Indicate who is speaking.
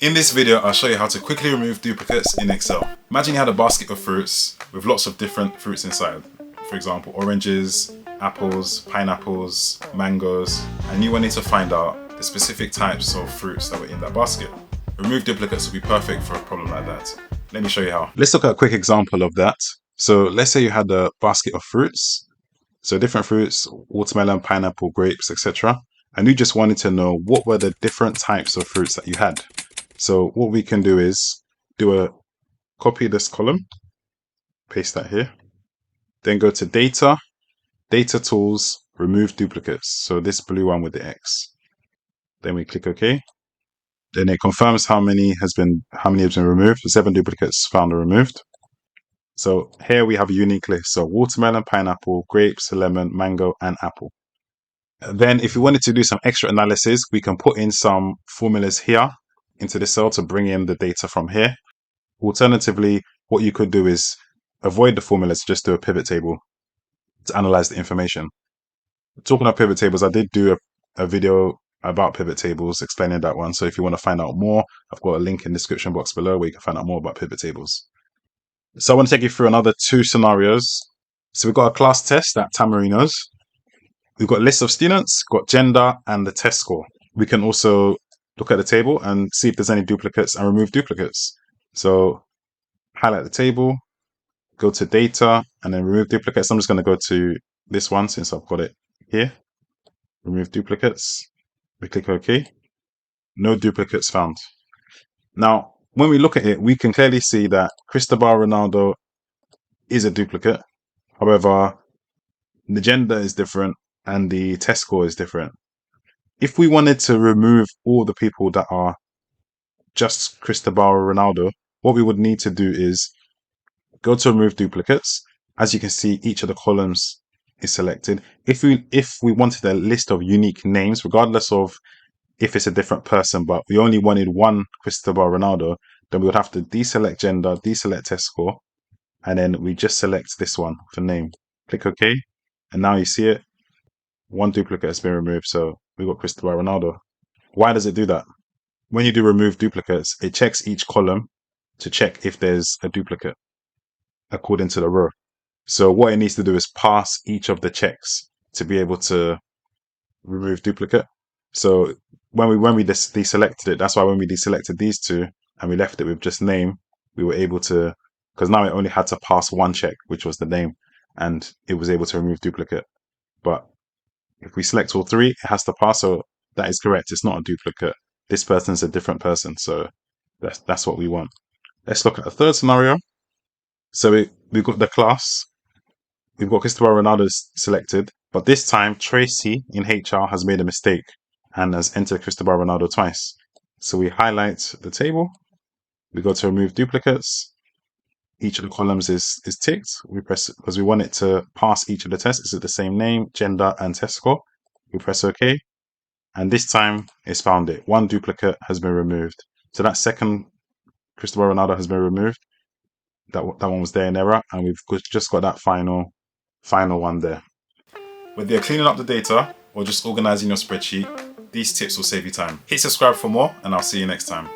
Speaker 1: In this video, I'll show you how to quickly remove duplicates in Excel. Imagine you had a basket of fruits with lots of different fruits inside. For example, oranges, apples, pineapples, mangoes, and you wanted to find out the specific types of fruits that were in that basket. Remove duplicates will be perfect for a problem like that. Let me show you how. Let's look at a quick example of that. So let's say you had a basket of fruits. So different fruits, watermelon, pineapple, grapes, etc. And you just wanted to know what were the different types of fruits that you had. So what we can do is copy this column, paste that here, then go to data, data tools, remove duplicates. So this blue one with the X. Then we click OK. Then it confirms how many has been removed. 7 duplicates found and removed. So here we have a unique list. So watermelon, pineapple, grapes, lemon, mango, and apple. Then if you wanted to do some extra analysis, we can put in some formulas here into the cell to bring in the data from here. Alternatively, what you could do is avoid the formulas, just do a pivot table to analyze the information. Talking of pivot tables, I did do a video about pivot tables explaining that one. So if you want to find out more, I've got a link in the description box below where you can find out more about pivot tables. So I want to take you through another 2 scenarios. So we've got a class test at Tamarino's. We've got lists of students, got gender, and the test score. We can also look at the table and see if there's any duplicates and remove duplicates. So highlight the table, go to data, and then remove duplicates. I'm just going to go to this one since I've got it here. Remove duplicates. We click OK. No duplicates found. Now, when we look at it, we can clearly see that Cristobal Ronaldo is a duplicate. However, the gender is different and the test score is different. If we wanted to remove all the people that are just Cristobal Ronaldo, what we would need to do is go to remove duplicates. As you can see, each of the columns is selected. If we wanted a list of unique names, regardless of if it's a different person, but we only wanted one Cristobal Ronaldo, then we would have to deselect gender, deselect test score, and then we just select this one for name. Click OK, and now you see it. One duplicate has been removed, so we've got Cristobal Ronaldo. Why does it do that? When you do remove duplicates, it checks each column to check if there's a duplicate according to the row. So what it needs to do is pass each of the checks to be able to remove duplicate. So when we deselected it, that's why when we deselected these 2 and we left it with just name, we were able to, because now it only had to pass one check, which was the name, and it was able to remove duplicate. But if we select all 3, it has to pass. So that is correct. It's not a duplicate. This person's a different person. So that's what we want. Let's look at a third scenario. So we've got the class. We've got Cristobal Ronaldo selected, but this time Tracy in HR has made a mistake and has entered Cristobal Ronaldo twice. So we highlight the table. We go to remove duplicates. Each of the columns is ticked. We press, because we want it to pass each of the tests. Is it the same name, gender, and test score? We press OK. And this time it's found it. One duplicate has been removed. So that second Cristobal Ronaldo has been removed. That one was there in error, and we've just got that final one there. Whether you're cleaning up the data or just organizing your spreadsheet, these tips will save you time. Hit subscribe for more, and I'll see you next time.